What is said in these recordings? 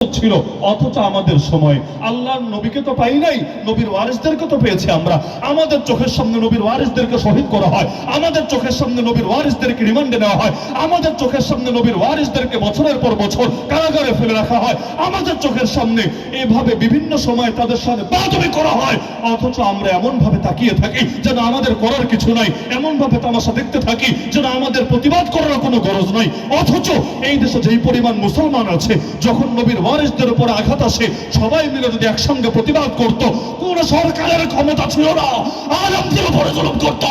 ছিল, অথচ আমাদের সময় আল্লাহর নবীকে তো পাই নাই, নবীর ওয়ারিসদেরকে তো পেয়েছি আমরা। আমাদের চোখের সামনে নবীর ওয়ারিসদেরকে শহীদ করা হয়, আমাদের চোখের সামনে নবীর ওয়ারিসদেরকে রিমান্ডে নেওয়া হয়, আমাদের চোখের সামনে নবীর ওয়ারিসদেরকে বছরের পর বছর কারাগারে ফেলে রাখা হয়, আমাদের চোখের সামনে এভাবে বিভিন্ন সময় তাদের সাথে বেয়াদবি করা হয়। অথচ আমরা এমন ভাবে তাকিয়ে থাকি যেন আমাদের করার কিছু নাই, এমন ভাবে তামাশা দেখতে থাকি যেন আমাদের প্রতিবাদ করার কোনো গরজ নাই। অথচ এই দেশে যেই পরিমাণ মুসলমান আছে, যখন নবীর ওয়ারিসদের উপর আঘাত আসে সবাই মিলে যদি একসঙ্গে প্রতিবাদ করত, কোন সরকারের ক্ষমতা ছিল না আলেমদের উপরে জুলুম করত।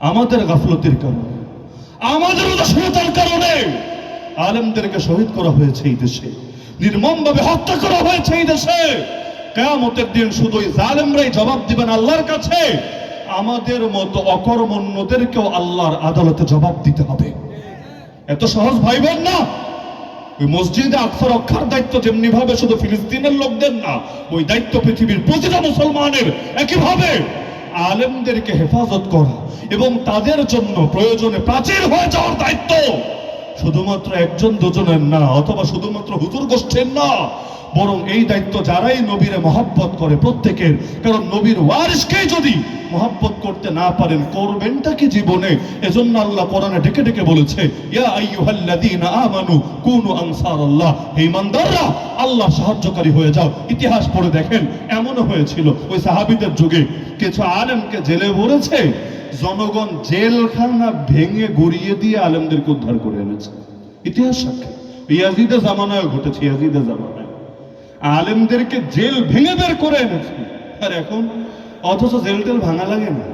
আমাদের গাফলতির কারণে, আমাদের উদাসীনতার কারণে আলেমদেরকে শহীদ করা হয়েছে এই দেশে, নির্মমভাবে হত্যা করা হয়েছে এই দেশে। কিয়ামতের দিন শুধুই জালেমরাই জবাব দিবেন আল্লাহর কাছে, আমাদের মতো অকর্মণ্যদেরকেও আল্লাহর আদালতে জবাব দিতে হবে। এত সহজ ভাইবেন না। ওই মসজিদে আকসা রক্ষার দায়িত্ব যেমনি ভাবে শুধু ফিলিস্তিনের লোকদের না, ওই দায়িত্ব পৃথিবীর প্রতিটা মুসলমানের। একইভাবে আলেমদেরকে হেফাজত করা এবং তাদের জন্য প্রয়োজনে প্রাচীর হয়ে যাওয়ার দায়িত্ব শুধুমাত্র একজন দুজনের না, অথবা শুধুমাত্র হুজুর গোষ্ঠীর না, বরং এই দায়িত্ব যারাই নবীরে মহব্বত করে প্রত্যেকের। কারণ নবীর ওয়ারিসকেই যদি মহব্বত করতে না পারেন, করবেনটা কি জীবনে? এজন্য আল্লাহ কোরআনে ডেকে ডেকে বলেছে, ইয়া আইয়ুহাল্লাযীনা আমানু কুনু আনসারাল্লাহ, হে ঈমানদাররা আল্লাহ সাহায্যকারী হয়ে যাও। ইতিহাস পড়ে দেখেন, এমনও হয়েছিল ওই সাহাবীদের যুগে কিছু আলেমকে জেলে ভরেছে, জনগণ জেলখানা ভেঙে গড়িয়ে দিয়ে আলেমদেরকে উদ্ধার করে এনেছে। ইতিহাস সাক্ষী। ইয়াজিদের জামানায় ঘটেছে, ইয়াজিদের জামানায় আলেমদেরকে জেল ভেঙে বের করে এনেছে। আর এখন অথচ জেল টেল ভাঙা লাগে না।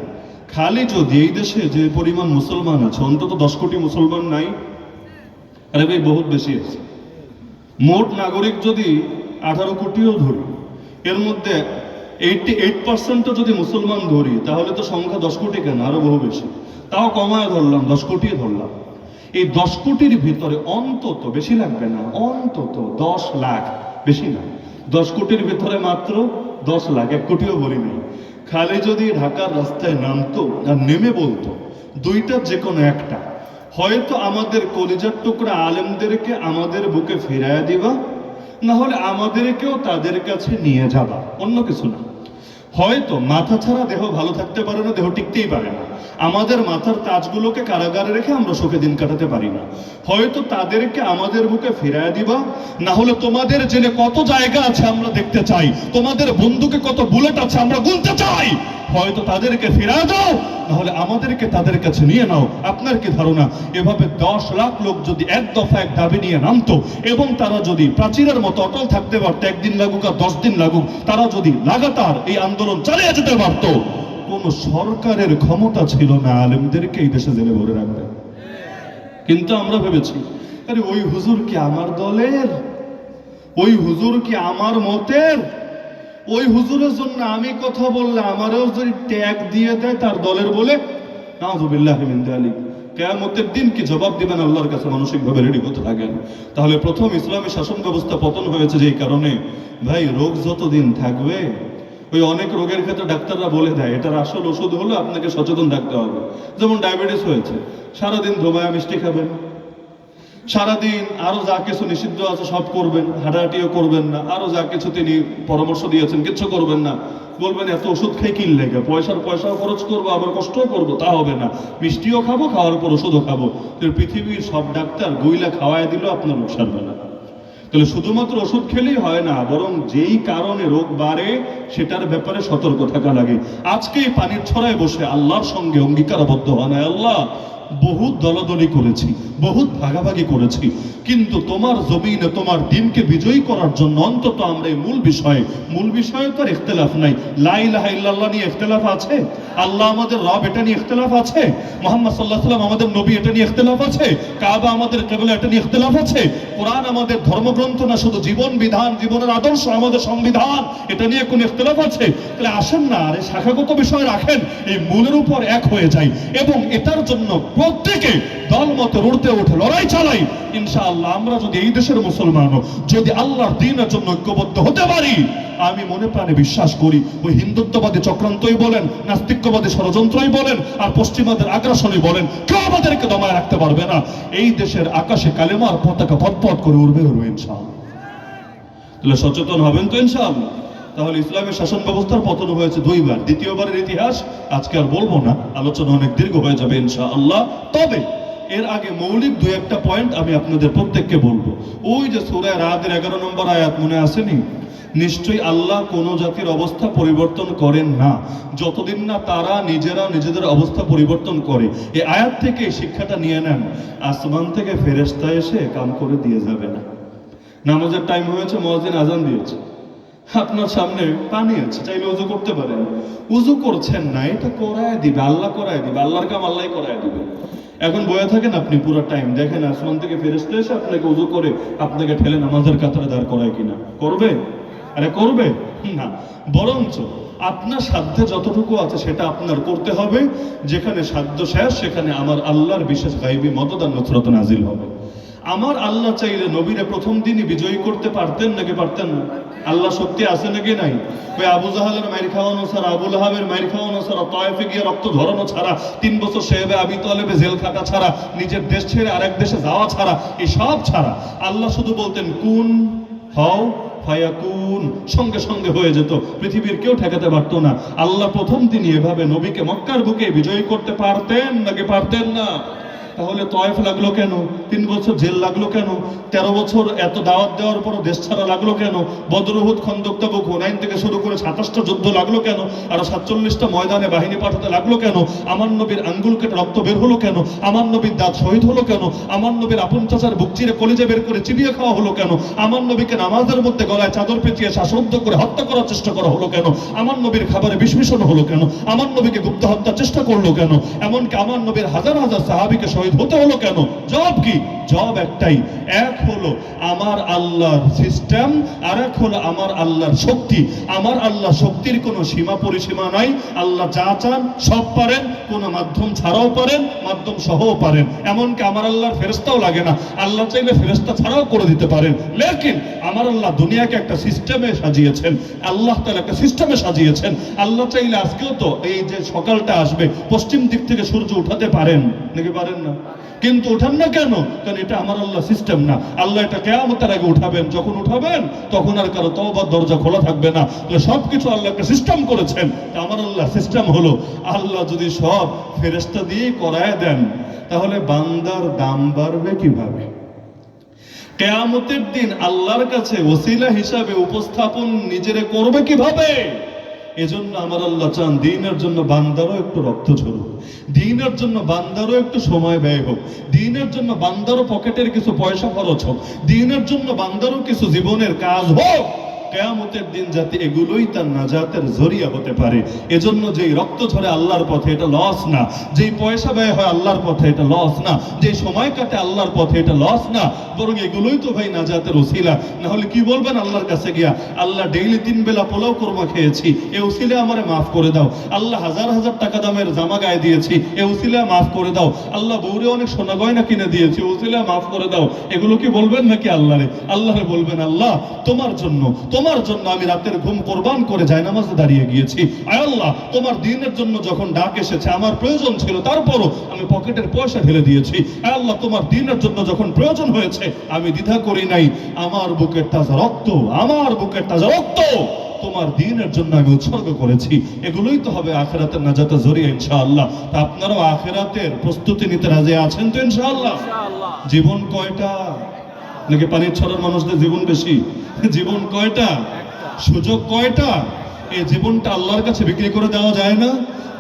খালি যদি এই দেশে যে পরিমাণ মুসলমান আছে, অন্তত 10 কোটি মুসলমান নাই? আরে ভাই, বহুত বেশি আছে। মোট নাগরিক যদি 18 কোটিও ধরি, এর মধ্যে 88% যদি মুসলমান ধরি, তাহলে তো সংখ্যা 10 কোটি কেন, আরো বহু বেশি। তাও কমায় ধরলাম, 10 কোটি ধরলাম। এই 10 কোটির ভিতরে অন্তত, বেশি লাগবে না, অন্তত 10 লাখ, বেশি না, 10 কোটির ভিতরে মাত্র 10 লাখ, 1 কোটিও বলি নাই, খালি যদি ঢাকার রাস্তায় নামতো আর নেমে বলতো দুইটার যে কোনো একটা, হয়তো আমাদের কলিজার টুকরা আলেমদেরকে আমাদের বুকে ফিরাইয়া দিবা, না হলে আমাদেরকেও তাদের কাছে নিয়ে যাবা, অন্য কিছু না। হয়তো মাথা ছাড়া দেহ ভালো থাকতে পারে না, দেহ টিকতেই পারে না। আমাদের মাথার তাজগুলোকে কারাগারে রেখে আমরা সুখে দিন কাটাতে পারি না। হয়তো তাদেরকে আমাদের বুকে ফিরায় দিবা, না হলে তোমাদের জেলে কত জায়গা আছে আমরা দেখতে চাই, তোমাদের বন্দুকে কত বুলেট আছে আমরা গুনতে চাই। হয়তো তাদেরকে ফিরায় দাও, না হলে আমাদেরকে তাদের কাছে নিয়ে নাও। আপনার কি ধারণা, এভাবে 10 লাখ লোক যদি এক দফা এক দাবি নিয়ে নামতো এবং তারা যদি প্রাচীরের মতো অটল থাকতে পারতো, 1 দিন লাগুক আর 10 দিন লাগুক, তারা যদি লাগাতার এই আন্দোলন চালিয়ে যেতে পারতো, কোন সরকারের ক্ষমতা ছিল না আলেমদেরকে এই দেশে জেলে ভরে রাখবে। কিন্তু আমরা ভেবেছি, আরে ওই হুজুর কি আমার দলের, ওই হুজুর কি আমার মতের, ওই হুজুরের জন্য আমি কথা বললে আমারও যদি ট্যাগ দিয়ে দেয় তার দলের বলে, নাউযুবিল্লাহি মিন যালিক। কিয়ামতের দিন কি জবাব দিবেন আল্লাহর কাছে, মানসিকভাবে রেডি হতে থাকেন। তাহলে প্রথম ইসলামী শাসন ব্যবস্থা পতন হয়েছে যেই কারণে, ভাই রোগ যতদিন থাকবে, ওই অনেক রোগের ক্ষেত্রে ডাক্তাররা বলে দেয় এটার আসল ওষুধ হলো আপনাকে সচেতন থাকতে হবে। যেমন ডায়াবেটিস হয়েছে, সারাদিন ধোমায়া মিষ্টি খাবেন, সারাদিন আরো যা কিছু নিষিদ্ধ আছে সব করবেন, হাঁটাহাঁটিও করবেন না, আরো যা কিছু তিনি পরামর্শ দিয়েছেন কিচ্ছু করবেন না। বলবেন এত ওষুধ খাই কি লেগে, পয়সাও খরচ করবো আবার কষ্টও করবো, তা হবে না, মিষ্টিও খাবো, খাওয়ার পর ওষুধও খাবো। পৃথিবীর সব ডাক্তার গইলা খাওয়ায় দিলেও আপনার রোগ সারবে না। তাহলে শুধুমাত্র ওষুধ খেলেই হয় না, বরং যেই কারণে রোগ বাড়ে সেটার ব্যাপারে সতর্ক থাকা লাগে। আজকে এই পানির ছড়ায় বসে আল্লাহর সঙ্গে অঙ্গীকারবদ্ধ হন, আল্লাহ বহুত দলাদলি করেছি, বহুত ভাগাভাগি করেছি, কিন্তু তোমার জমিনে তোমার দিনকে বিজয়ী করার জন্য অন্তত আমরা এই মূল বিষয়ে তো আর ইখতিলাফ নাই। লা ইলাহা ইল্লাল্লাহ নিয়ে ইখতিলাফ আছে, আল্লাহ আমাদের রব এটা নিয়ে ইখতিলাফ আছে, মুহাম্মদ সাল্লাল্লাহু আলাইহি ওয়াসাল্লাম আমাদের নবী এটা নিয়ে ইখতিলাফ আছে, কাবা আমাদের কিবলা এটা নিয়ে ইখতিলাফ আছে, কোরআন আমাদের ধর্মগ্রন্থ না শুধু জীবন বিধান, জীবনের আদর্শ আমাদের সংবিধান, এটা নিয়ে কোন ইখতিলাফ আছে? তাহলে আসেন না আরে শাখাগত বিষয় রাখেন, এই মূলের উপর এক হয়ে যায় এবং এটার জন্য প্রত্যেকে দল মতে উঠতে উঠে লড়াই চালাই। ইনশাআল্লাহ আমরা যদি এই দেশের মুসলমান যদি আল্লাহর দ্বীনের জন্য ঐক্যবদ্ধ হতে পারি, আমি মনে প্রাণে বিশ্বাস করি ওই হিন্দুত্ববাদী চক্রান্তই বলেন, নাস্তিক্যবাদী ষড়যন্ত্রই বলেন, আর পশ্চিমাদের আগ্রাসনই বলেন, কেউ আমাদেরকে দমায় রাখতে পারবে না। এই দেশের আকাশে কালেমার পতাকা পথ করে উড়বে ইনশাআল্লাহ। তাহলে সচেতন হবেন তো ইনশাআল্লাহ। তাহলে ইসলামের শাসন ব্যবস্থার পতন হয়েছে দুইবার, দ্বিতীয়বারের ইতিহাস আজকে আর বলবো না, আলোচনা অনেক দীর্ঘ হয়ে যাবে ইনশাআল্লাহ। তবে এর আগে মৌলিক দুই একটা পয়েন্ট আমি আপনাদের প্রত্যেককে বলবো। ওই যে সূরা রাদের 11 নম্বর আয়াত মনে আসেনি? নিশ্চয়ই আল্লাহ কোন জাতির অবস্থা পরিবর্তন করেন না যতদিন না তারা নিজেরা নিজেদের অবস্থা পরিবর্তন করে। এই আয়াত থেকে শিক্ষাটা নিয়ে নেন, আসমান থেকে ফেরেশতা এসে কাম করে দিয়ে যাবে না। নামাজের টাইম হয়েছে, মুয়াজ্জিন আজান দিয়েছে, আপনার সামনে পানি আছে, চাইলে উযু করতে পারেন, উযু করছেন না, এটা করায় দিবে আল্লাহ, করায় দিবে আল্লাহর কাম আল্লাহই করায় দিবে। এখন বয়ে থাকেন আপনি পুরো টাইম, দেখেন আসমান থেকে ফেরেশতা এসে আপনাকে উযু করে আপনাকে ঠেলে নামাজের কাতারে দাঁড় করায় কিনা। করবে? আরে করবে না। বরঞ্চ আপনার সাধ্যে যতটুকু আছে সেটা আপনার করতে হবে। যেখানে সাধ্য শেষ সেখানে আমার আল্লাহর বিশেষ গায়বী মদদ আর নুসরত নাজিল হবে। আমার আল্লাহ চাইলে নবীরে প্রথম দিনই বিজয়ী করতে পারতেন নাকি পারতেন না? আল্লাহ শক্তি আছে নাকি নাই? ওই আবু জাহালের মাইর খাওয়ানো ছাড়া, আবু লাহাবের মাইর খাওয়ানো ছাড়া, তয়েফে গিয়ে রক্ত ঝরানো ছাড়া, 3 বছর শেবে আবি তালেবে জেল খাটা ছাড়া, নিজের দেশ ছেড়ে আরেক দেশে যাওয়া ছাড়া, এই সব ছাড়া আল্লাহ শুধু বলতেন কুন হও ফায়াকুন, সঙ্গে সঙ্গে হয়ে যেত, পৃথিবীর কেউ ঠেকাতে পারতো না। আল্লাহ প্রথম দিনই এভাবে নবীকে মক্কার বুকে বিজয়ী করতে পারতেন নাকি পারতেন না? তাহলে তয়েফ লাগলো কেন? 3 বছর জেল লাগলো কেন? 13 বছর এত দাওয়াত দেওয়ার পর দেশ ছাড়া লাগলো কেন? বদর, উহুদ, খন্দক, তাবুক, হুনাইন থেকে শুরু করে 27টা যুদ্ধ লাগলো কেন? আর 47টা ময়দানে বাহিনী পাঠাতে লাগলো কেন? আমার নবীর আঙ্গুল কেটে রক্ত বের হলো কেন? আমার নবীর দাঁত শহীদ হলো কেন? আমার নবীর আপন চাচার বুক চিরে কলিজা বের করে চিবিয়ে খাওয়া হলো কেন? আমার নবীকে নামাজের মধ্যে গলায় চাদর পেঁচিয়ে শ্বাসরুদ্ধ করে হত্যা করার চেষ্টা করা হলো কেন? আমার নবীর খাবারে বিষ মিশানো হলো কেন? আমার নবীকে গুপ্ত হত্যার চেষ্টা করলো কেন? এমনকি আমার নবীর হাজার হাজার সাহাবীকে শহীদ হতে হলো কেন? জবাব কি? জবাব একটাই, এক হলো আমার আল্লাহর সিস্টেম, আর এক হলো আমার আল্লাহর শক্তি। আমার আল্লাহ শক্তির কোনো সীমা পরিসীমা নাই। আল্লাহ যা চান সব পারেন, কোনো মাধ্যম ছাড়াও পারেন, মাধ্যম সহও পারেন। এমনকি আমার আল্লাহর ফেরেশতাও লাগে না, আল্লাহ চাইলে ফেরেশতা ছাড়াও করে দিতে পারেন। লেকিন আমার আল্লাহ দুনিয়াকে একটা সিস্টেমে সাজিয়েছেন, আল্লাহ তাআলা একটা সিস্টেমে সাজিয়েছেন। আল্লাহ চাইলে আজকেও তো এই যে সকালটা আসবে পশ্চিম দিক থেকে সূর্য উঠাতে পারেন নাকি পারেন না? কিন্তু ওঠান না কেন? কারণ এটা আমার আল্লাহ সিস্টেম না। আল্লাহ এটা কিয়ামতের আগে উঠাবেন, যখন উঠাবেন তখন আর কারো তওবার দরজা খোলা থাকবে না। সবকিছু আল্লাহ একটা সিস্টেম করেছেন। আমার আল্লাহ সিস্টেম হলো, আল্লাহ যদি সব ফেরেশতা দিয়ে করায় দেন তাহলে বান্দার দাম বাড়বে কিভাবে? কিয়ামতের দিন আল্লাহর কাছে ওসিলা হিসাবে উপস্থাপন নিজেরে করবে কিভাবে? এজন্য আমার আল্লাহ চান দ্বীনের জন্য বান্দারও একটু রক্ত ঝরুক, দ্বীনের জন্য বান্দারও একটু সময় ব্যয় হোক, দ্বীনের জন্য বান্দারও পকেটের কিছু পয়সা খরচ হোক, দ্বীনের জন্য বান্দারও কিছু জীবনের কাজ হোক। কিয়ামতের দিন যাতে এগুলোই তার নাজাতের জরিয়া হতে পারে। এজন্য যেই রক্ত ঝরে আল্লাহর পথে এটা লস না, যেই পয়সা ব্যয় হয় আল্লাহর পথে এটা লস না, যেই সময় কাটে আল্লাহর পথে এটা লস না, বরং এগুলোই তো ভাই নাজাতের ওসিলা। না হলে কি বলবেন আল্লাহর কাছে গিয়া, আল্লাহ ডেইলি 3 বেলা পোলাও কোরমা খেয়েছি, এ ওসিলা আমারে মাফ করে দাও। আল্লাহ হাজার হাজার টাকা দামের জামা গায়ে দিয়েছি, এ ওসিলা মাফ করে দাও। আল্লাহ বউরে অনেক সোনা গয়না কিনে দিয়েছি, ওসিলা মাফ করে দাও। এগুলো কি বলবেন নাকি আল্লাহরে? আল্লাহরে বলবেন, আল্লাহ তোমার জন্য আমি রাতের ঘুম কোরবান করে জায়নামাজে দাঁড়িয়ে গিয়েছি। আয় আল্লাহ, তোমার দ্বীনের জন্য যখন ডাক এসেছে আমার প্রয়োজন ছিল, তারপরও আমি পকেটের পয়সা ঢেলে দিয়েছি। আয় আল্লাহ, তোমার দ্বীনের জন্য যখন প্রয়োজন হয়েছে আমি দ্বিধা করি নাই। আমার বুকের তাজা রক্ত, আমার বুকের তাজা রক্ত তোমার দ্বীনের জন্য আমি উৎসর্গ করেছি। এগুলোই তো হবে আখিরাতের নাজাতের জরিয়া ইনশাআল্লাহ। তা আপনারাও আখিরাতের প্রস্তুতি নিতে রাজি আছেন তো ইনশাআল্লাহ? জীবন কয়টা? নাকি পানির ছড়ার মানুষদের জীবন বেশি? জীবন কয়টা? সুযোগ কয়টা? এই জীবনটা আল্লাহর কাছে বিক্রি করে দেওয়া যায় না।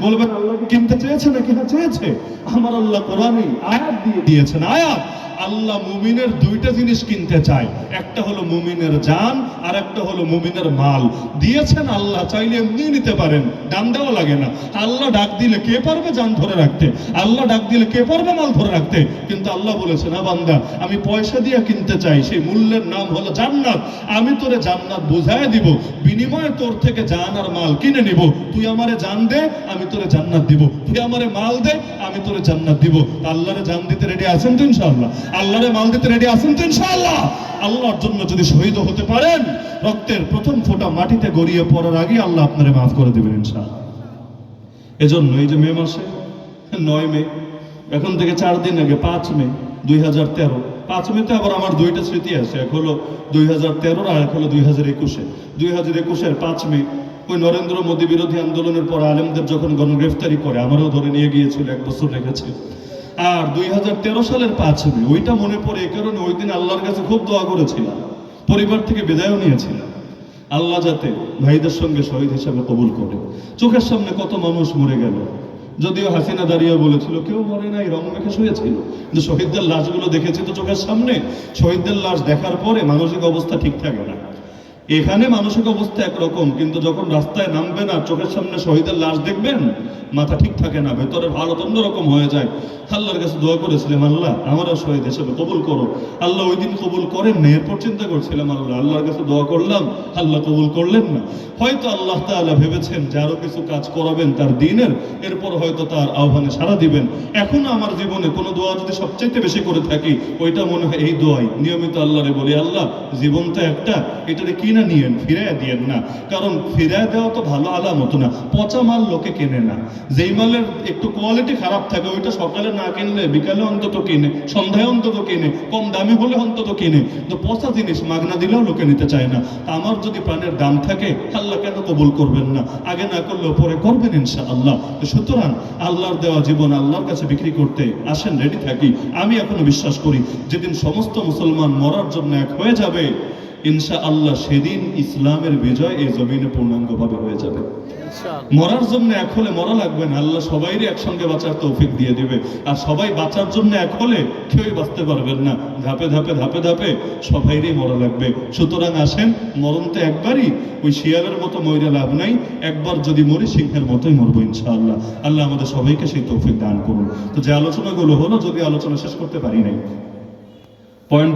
বলবেন আল্লাহকে কিনতে চেয়েছে নাকি? না চেয়েছে। আমার আল্লাহ কোরআনে আয়াত দিয়ে দিয়েছেন। আয়াত আল্লাহ মুমিনের দুইটা জিনিস কিনতে চায়, একটা হলো মুমিনের জান আর একটা হলো মুমিনের মাল। দিয়েছেন আল্লাহ, চাইলে এমনি নিতে পারেন, দাম দেওয়া লাগে না। আল্লাহ ডাক দিলে কে পারবে জান ধরে রাখতে? আল্লাহ ডাক দিলে কে পারবে মাল ধরে রাখতে? কিন্তু আল্লাহ বলেছে, না বান্দা, আমি পয়সা দিয়ে কিনতে চাই, সেই মূল্যের নাম হলো জান্নাত। আমি তোরে জান্নাত বুঝায় দিব, বিনিময়ে তোর থেকে জান আর মাল কিনে নিব। তুই আমারে জান দে, আমি তোরে জান্নাত দিব। তুই আমারে মাল দে, আমি তোরে জান্নাত দিব। আল্লাহরে জান দিতে রেডি আছেন তো ইনশাআল্লাহ? আল্লাহরে মাল দিতে রেডি আছেন তো ইনশাআল্লাহ? আল্লাহর জন্য যদি শহীদ হতে পারেন, রক্তের প্রথম ফোঁটা মাটিতে গড়িয়ে পড়ার আগে আল্লাহ আপনারে মাফ করে দেবেন ইনশাআল্লাহ। এজন্য এই যে মে মাসে 9 মে, এখন থেকে 4 দিন আগে 5 মে 2013, 5 মেতে আবার আমার দুইটা স্মৃতি আছে, এক হলো 2013 আর এক হলো 2021। 2021-এর 5 মে ওই নরেন্দ্র মোদী বিরোধী আন্দোলনের পর আলেমদের যখন গণগ্রেফতারি করে, আমারও ধরে নিয়ে গিয়েছিল, 1 বছর রেখেছে। আর 2013 সালের 5 মে ওইটা মনে পড়ে এই কারণে, ওই দিন আল্লাহর কাছে খুব দোয়া করেছিলাম, পরিবার থেকে বিদায়ও নিয়েছিলাম, আল্লাহ যাতে ভাইদের সঙ্গে শহীদ হিসাবে কবুল করে। চোখের সামনে কত মানুষ মরে গেল, যদিও হাসিনা দাঁড়িয়ে বলেছিল কেউ মরে নাই, রং মেখে শুয়েছিল, কিন্তু শহীদদের লাশগুলো দেখেছি তো চোখের সামনে। শহীদদের লাশ দেখার পরে মানসিক অবস্থা ঠিক থাকে না। এখানে মানসিক অবস্থা একরকম, কিন্তু যখন রাস্তায় নামবেন আর চোখের সামনে শহীদের লাশ দেখবেন, মাথা ঠিক থাকে না, ভেতরের হালত অন্যরকম হয়ে যায়। আল্লাহর কাছে দোয়া করেছিলাম, আল্লাহ আমারও শহীদ হিসেবে কবুল করো। আল্লাহ ওই দিন কবুল করেন না, এরপর চিন্তা করছিলাম আল্লাহর কাছে দোয়া করলাম, আল্লাহ কবুল করলেন না। হয়তো আল্লাহ তাআলা ভেবেছেন যে আরো কিছু কাজ করাবেন তার দ্বীনের, এরপর হয়তো তার আহ্বানে সাড়া দিবেন। এখনো আমার জীবনে কোনো দোয়া যদি সবচেয়ে বেশি করে থাকি, ওইটা মনে হয় এই দোয়াই। নিয়মিত আল্লাহরে বলি, আল্লাহ জীবনটা একটা, এটারে কিনা নিয়েন, ফিরাইয়া দিয়েন না। কারণ ফিরাইয়া দেওয়া তো ভালো আলামত না, পচা মাল লোকে কেনে না। যেই মালের একটু কোয়ালিটি খারাপ থাকে, ওইটা সকালে না কিনলে বিকালে অন্তত কিনে, সন্ধ্যায় অন্তত কিনে, কম দামে হলে অন্তত কিনে। তো পচা জিনিস মাগনা দিলেও লোকে নিতে চায় না। তা আমার যদি প্রাণের দাম থাকে, আল্লাহ কেন কবুল করবেন না? আগে না করলেও পরে করবেন ইনশাআল্লাহ। তো সুতরাং আল্লাহর দেওয়া জীবন আল্লাহর কাছে বিক্রি করতে আসেন, রেডি থাকি। আমি এখনো বিশ্বাস করি যেদিন সমস্ত মুসলমান মরার জন্য এক হয়ে যাবে ইনশাআল্লাহ, সেদিন ইসলামের বিজয় এই জমিনে পূর্ণাঙ্গভাবে হয়ে যাবে। মরার জন্য এক হলে মরা লাগবে না, আল্লাহ সবাইরই একসঙ্গে বাঁচার তৌফিক দিয়ে দিবে। আর সবাই বাঁচার জন্য এক হলে কেউই বাঁচতে পারবেন না, ধাপে ধাপে ধাপে ধাপে সবাইরই মরা লাগবে। সুতরাং আসেন, মরণ তো একবারই, ওই শিয়ালের মতো মরে লাভ নাই, একবার যদি মরি সিংহের মতোই মরবো ইনশাআল্লাহ। আল্লাহ আমাদের সবাইকে সেই তৌফিক দান করুন। তো যে আলোচনাগুলো হলো, যদি আলোচনা শেষ করতে পারি নাই, পয়েন্ট